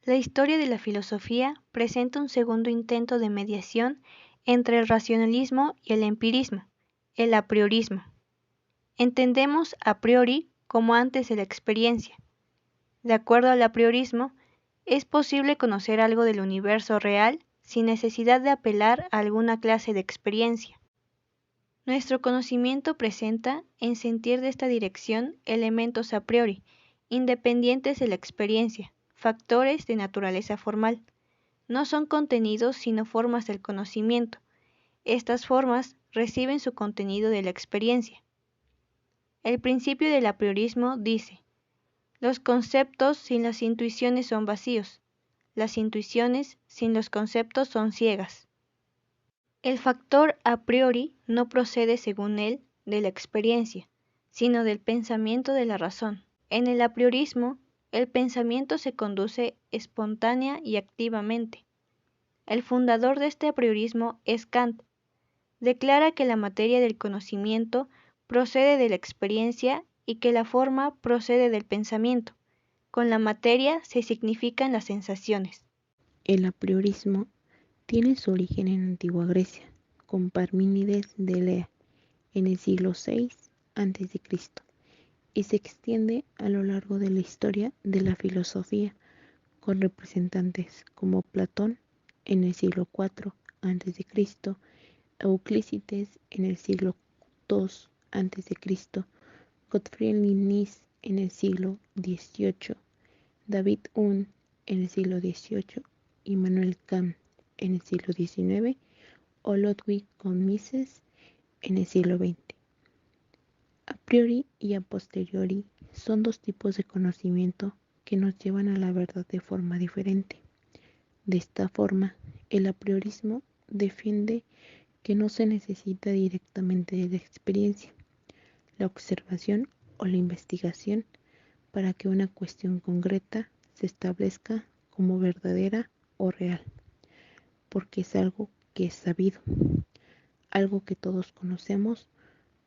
La historia de la filosofía presenta un segundo intento de mediación entre el racionalismo y el empirismo, el apriorismo. Entendemos a priori como antes de la experiencia. De acuerdo al apriorismo, es posible conocer algo del universo real sin necesidad de apelar a alguna clase de experiencia. Nuestro conocimiento presenta, en sentir de esta dirección, elementos a priori, independientes de la experiencia, factores de naturaleza formal. No son contenidos sino formas del conocimiento. Estas formas reciben su contenido de la experiencia. El principio del apriorismo dice: los conceptos sin las intuiciones son vacíos, las intuiciones sin los conceptos son ciegas. El factor a priori no procede, según él, de la experiencia, sino del pensamiento de la razón. En el apriorismo, el pensamiento se conduce espontánea y activamente. El fundador de este apriorismo es Kant. Declara que la materia del conocimiento procede de la experiencia y que la forma procede del pensamiento. Con la materia se significan las sensaciones. El apriorismo tiene su origen en antigua Grecia, con Parmínides de Elea, en el siglo VI a.C., y se extiende a lo largo de la historia de la filosofía, con representantes como Platón en el siglo IV a.C., Euclides en el siglo II a.C., Gottfried Leibniz en el siglo XVIII, David Hume en el siglo XVIII, Immanuel Kant en el siglo XIX o Ludwig von Mises en el siglo XX. A priori y a posteriori son dos tipos de conocimiento que nos llevan a la verdad de forma diferente. De esta forma, el apriorismo defiende que no se necesita directamente de la experiencia, la observación o la investigación para que una cuestión concreta se establezca como verdadera o real, porque es algo que es sabido, algo que todos conocemos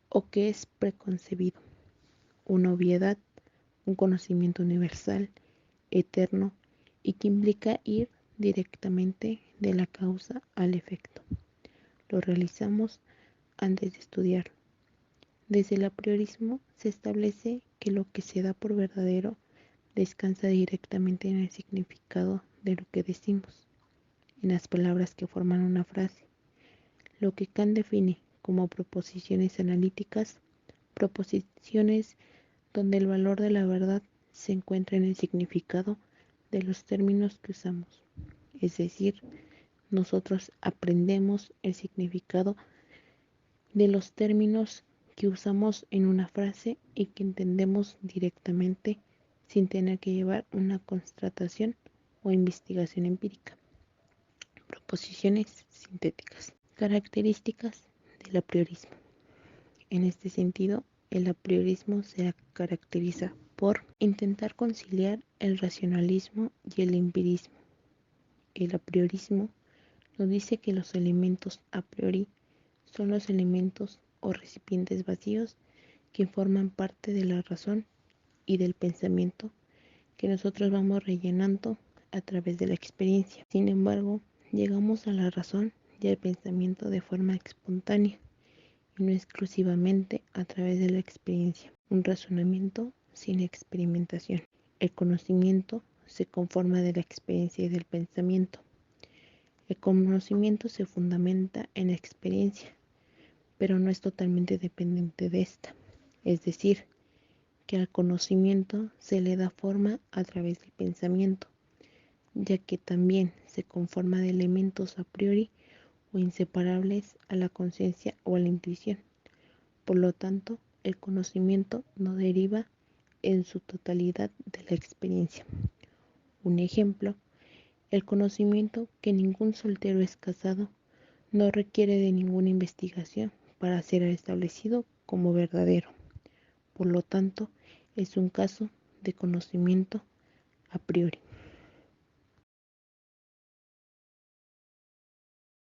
o que es preconcebido, una obviedad, un conocimiento universal, eterno y que implica ir directamente de la causa al efecto. Lo realizamos antes de estudiarlo. Desde el apriorismo se establece que lo que se da por verdadero descansa directamente en el significado de lo que decimos, en las palabras que forman una frase. Lo que Kant define como proposiciones analíticas, proposiciones donde el valor de la verdad se encuentra en el significado de los términos que usamos. Es decir, nosotros aprendemos el significado de los términos que usamos en una frase y que entendemos directamente sin tener que llevar una constatación o investigación empírica. Proposiciones sintéticas. Características del apriorismo. En este sentido, el apriorismo se caracteriza por intentar conciliar el racionalismo y el empirismo. El apriorismo nos dice que los elementos a priori son los elementos o recipientes vacíos que forman parte de la razón y del pensamiento que nosotros vamos rellenando a través de la experiencia. Sin embargo, llegamos a la razón y al pensamiento de forma espontánea y no exclusivamente a través de la experiencia. Un razonamiento sin experimentación. El conocimiento se conforma de la experiencia y del pensamiento. El conocimiento se fundamenta en la experiencia, pero no es totalmente dependiente de esta. Es decir, que al conocimiento se le da forma a través del pensamiento, ya que también se conforma de elementos a priori o inseparables a la conciencia o a la intuición. Por lo tanto, el conocimiento no deriva en su totalidad de la experiencia. Un ejemplo, el conocimiento que ningún soltero es casado no requiere de ninguna investigación para ser establecido como verdadero. Por lo tanto, es un caso de conocimiento a priori.